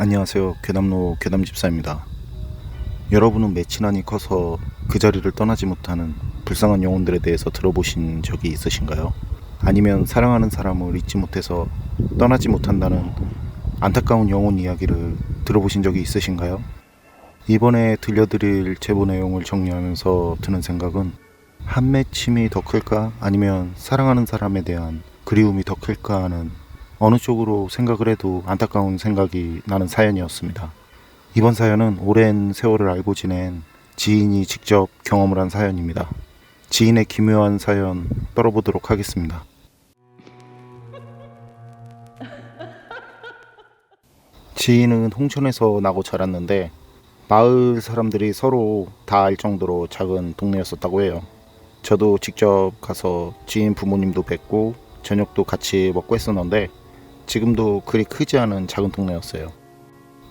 안녕하세요. 괴담로 괴담집사입니다. 여러분은 매친한이 커서 그 자리를 떠나지 못하는 불쌍한 영혼들에 대해서 들어보신 적이 있으신가요? 아니면 사랑하는 사람을 잊지 못해서 떠나지 못한다는 안타까운 영혼 이야기를 들어보신 적이 있으신가요? 이번에 들려드릴 제보 내용을 정리하면서 드는 생각은 한 맺힘이 더 클까 아니면 사랑하는 사람에 대한 그리움이 더 클까 하는 어느 쪽으로 생각을 해도 안타까운 생각이 나는 사연이었습니다. 이번 사연은 오랜 세월을 알고 지낸 지인이 직접 경험을 한 사연입니다. 지인의 기묘한 사연 떨어보도록 하겠습니다. 지인은 홍천에서 나고 자랐는데 마을 사람들이 서로 다 알 정도로 작은 동네였었다고 해요. 저도 직접 가서 지인 부모님도 뵙고 저녁도 같이 먹고 했었는데 지금도 그리 크지 않은 작은 동네였어요.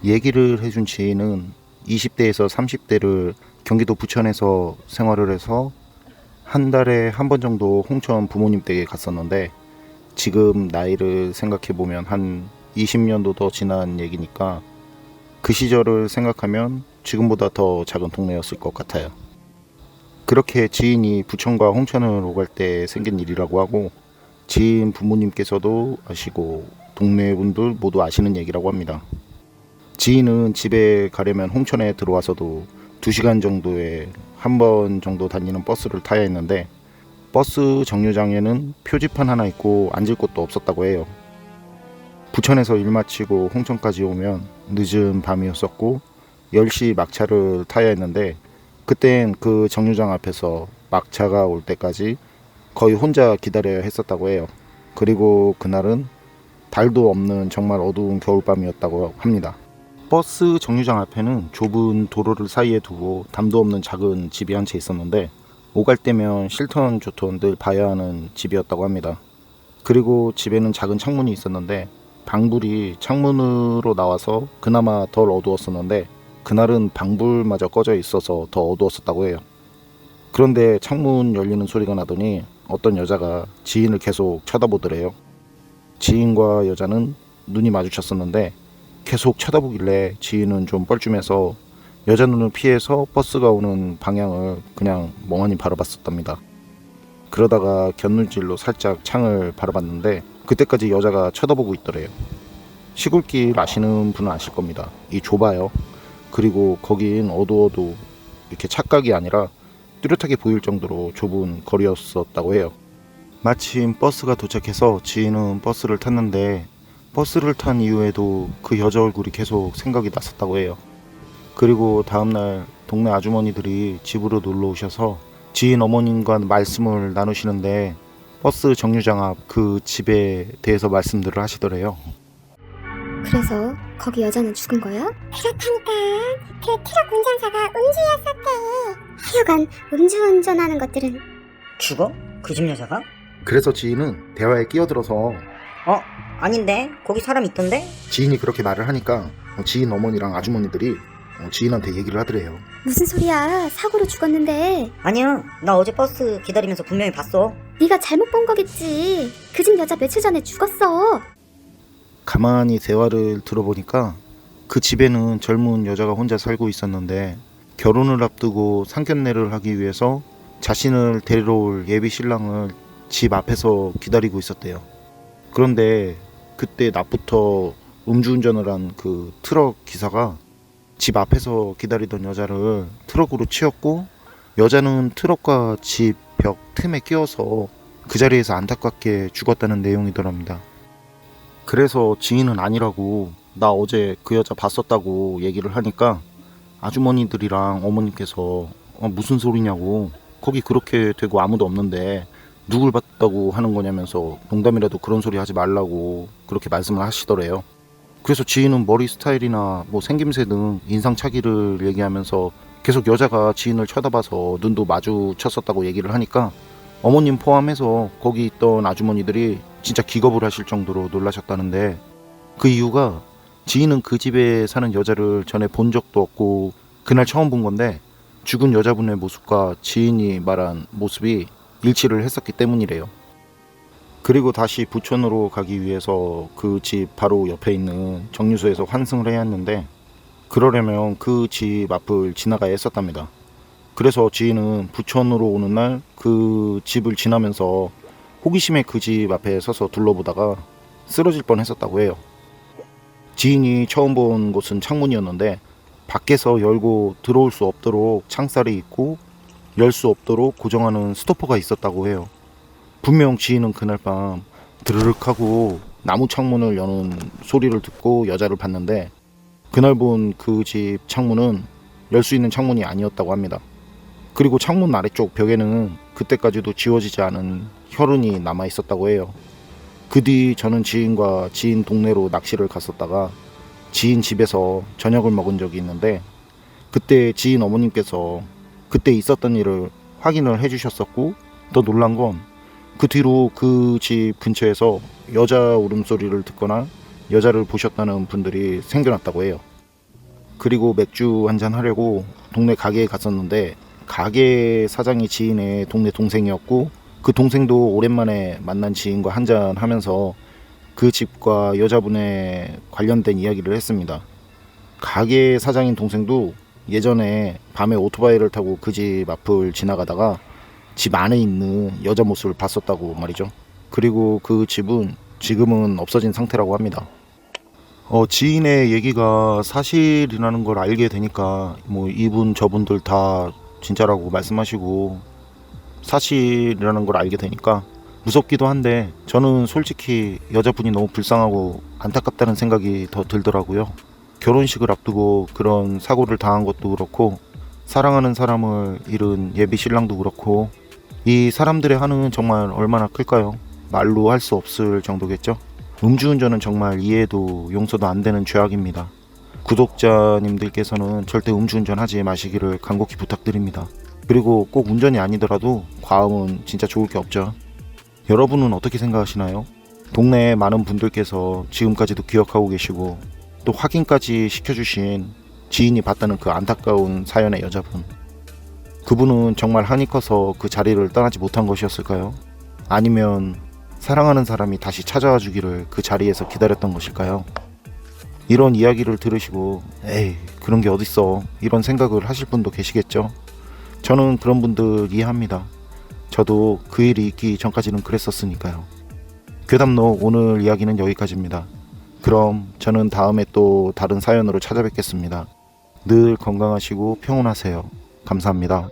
얘기를 해준 지인은 20대에서 30대를 경기도 부천에서 생활을 해서 한 달에 한 번 정도 홍천 부모님 댁에 갔었는데 지금 나이를 생각해보면 한 20년도 더 지난 얘기니까 그 시절을 생각하면 지금보다 더 작은 동네였을 것 같아요. 그렇게 지인이 부천과 홍천을 오갈 때 생긴 일이라고 하고 지인 부모님께서도 아시고 동네 분들 모두 아시는 얘기라고 합니다. 지인은 집에 가려면 홍천에 들어와서도 2시간 정도에 한 번 정도 다니는 버스를 타야 했는데 버스 정류장에는 표지판 하나 있고 앉을 곳도 없었다고 해요. 부천에서 일 마치고 홍천까지 오면 늦은 밤이었었고 10시 막차를 타야 했는데 그땐 그 정류장 앞에서 막차가 올 때까지 거의 혼자 기다려야 했었다고 해요. 그리고 그날은 달도 없는 정말 어두운 겨울밤이었다고 합니다. 버스 정류장 앞에는 좁은 도로를 사이에 두고 담도 없는 작은 집이 한 채 있었는데 오갈 때면 싫던 좋던 늘 봐야 하는 집이었다고 합니다. 그리고 집에는 작은 창문이 있었는데 방불이 창문으로 나와서 그나마 덜 어두웠었는데 그날은 방불마저 꺼져 있어서 더 어두웠었다고 해요. 그런데 창문 열리는 소리가 나더니 어떤 여자가 지인을 계속 쳐다보더래요. 지인과 여자는 눈이 마주쳤었는데 계속 쳐다보길래 지인은 좀 뻘쭘해서 여자 눈을 피해서 버스가 오는 방향을 그냥 멍하니 바라봤었답니다. 그러다가 곁눈질로 살짝 창을 바라봤는데 그때까지 여자가 쳐다보고 있더래요. 시골길 아시는 분은 아실 겁니다. 이 좁아요. 그리고 거긴 어두워도 이렇게 착각이 아니라 뚜렷하게 보일 정도로 좁은 거리였었다고 해요. 마침 버스가 도착해서 지인은 버스를 탔는데 버스를 탄 이후에도 그 여자 얼굴이 계속 생각이 났었다고 해요. 그리고 다음날 동네 아주머니들이 집으로 놀러 오셔서 지인 어머님과 말씀을 나누시는데 버스 정류장 앞 그 집에 대해서 말씀들을 하시더래요. 그래서 거기 여자는 죽은 거야? 그렇다니까 그 트럭 운전사가 음주였었대. 하여간 음주운전하는 것들은. 죽어? 그 집 여자가? 그래서 지인은 대화에 끼어들어서 아닌데? 거기 사람 있던데? 지인이 그렇게 말을 하니까 지인 어머니랑 아주머니들이 지인한테 얘기를 하더래요. 무슨 소리야? 사고로 죽었는데. 아니야, 나 어제 버스 기다리면서 분명히 봤어. 네가 잘못 본 거겠지. 그 집 여자 며칠 전에 죽었어. 가만히 대화를 들어보니까 그 집에는 젊은 여자가 혼자 살고 있었는데 결혼을 앞두고 상견례를 하기 위해서 자신을 데리러 올 예비 신랑을 집 앞에서 기다리고 있었대요. 그런데 그때 낮부터 음주운전을 한 그 트럭 기사가 집 앞에서 기다리던 여자를 트럭으로 치었고 여자는 트럭과 집 벽 틈에 끼어서 그 자리에서 안타깝게 죽었다는 내용이더랍니다. 그래서 지인은 아니라고 나 어제 그 여자 봤었다고 얘기를 하니까 아주머니들이랑 어머님께서 무슨 소리냐고 거기 그렇게 되고 아무도 없는데 누굴 봤다고 하는 거냐면서 농담이라도 그런 소리 하지 말라고 그렇게 말씀을 하시더래요. 그래서 지인은 머리 스타일이나 뭐 생김새 등 인상착의를 얘기하면서 계속 여자가 지인을 쳐다봐서 눈도 마주쳤었다고 얘기를 하니까 어머님 포함해서 거기 있던 아주머니들이 진짜 기겁을 하실 정도로 놀라셨다는데 그 이유가 지인은 그 집에 사는 여자를 전에 본 적도 없고 그날 처음 본 건데 죽은 여자분의 모습과 지인이 말한 모습이 일치를 했었기 때문이래요. 그리고 다시 부천으로 가기 위해서 그 집 바로 옆에 있는 정류소에서 환승을 해야 했는데 그러려면 그 집 앞을 지나가야 했었답니다. 그래서 지인은 부천으로 오는 날 그 집을 지나면서 호기심에 그 집 앞에 서서 둘러보다가 쓰러질 뻔했었다고 해요. 지인이 처음 본 곳은 창문이었는데 밖에서 열고 들어올 수 없도록 창살이 있고 열 수 없도록 고정하는 스토퍼가 있었다고 해요. 분명 지인은 그날 밤 드르륵 하고 나무 창문을 여는 소리를 듣고 여자를 봤는데 그날 본 그 집 창문은 열 수 있는 창문이 아니었다고 합니다. 그리고 창문 아래쪽 벽에는 그때까지도 지워지지 않은 혈흔이 남아 있었다고 해요. 그 뒤 저는 지인과 지인 동네로 낚시를 갔었다가 지인 집에서 저녁을 먹은 적이 있는데 그때 지인 어머님께서 그때 있었던 일을 확인을 해주셨었고 더 놀란 건 그 뒤로 그 집 근처에서 여자 울음소리를 듣거나 여자를 보셨다는 분들이 생겨났다고 해요. 그리고 맥주 한잔 하려고 동네 가게에 갔었는데 가게 사장이 지인의 동네 동생이었고 그 동생도 오랜만에 만난 지인과 한잔 하면서 그 집과 여자분의 관련된 이야기를 했습니다. 가게 사장인 동생도 예전에 밤에 오토바이를 타고 그 집 앞을 지나가다가 집 안에 있는 여자 모습을 봤었다고 말이죠. 그리고 그 집은 지금은 없어진 상태라고 합니다. 지인의 얘기가 사실이라는 걸 알게 되니까 뭐 이분 저분들 다 진짜라고 말씀하시고 사실이라는 걸 알게 되니까 무섭기도 한데 저는 솔직히 여자분이 너무 불쌍하고 안타깝다는 생각이 더 들더라고요. 결혼식을 앞두고 그런 사고를 당한 것도 그렇고 사랑하는 사람을 잃은 예비 신랑도 그렇고 이 사람들의 한은 정말 얼마나 클까요? 말로 할 수 없을 정도겠죠. 음주운전은 정말 이해도 용서도 안 되는 죄악입니다. 구독자님들께서는 절대 음주운전 하지 마시기를 간곡히 부탁드립니다. 그리고 꼭 운전이 아니더라도 과음은 진짜 좋을 게 없죠. 여러분은 어떻게 생각하시나요? 동네에 많은 분들께서 지금까지도 기억하고 계시고 또 확인까지 시켜주신 지인이 봤다는 그 안타까운 사연의 여자분, 그분은 정말 한이 커서 그 자리를 떠나지 못한 것이었을까요? 아니면 사랑하는 사람이 다시 찾아와 주기를 그 자리에서 기다렸던 것일까요? 이런 이야기를 들으시고 에이 그런 게 어딨어 이런 생각을 하실 분도 계시겠죠. 저는 그런 분들 이해합니다. 저도 그 일이 있기 전까지는 그랬었으니까요. 괴담록 오늘 이야기는 여기까지입니다. 그럼 저는 다음에 또 다른 사연으로 찾아뵙겠습니다. 늘 건강하시고 평온하세요. 감사합니다.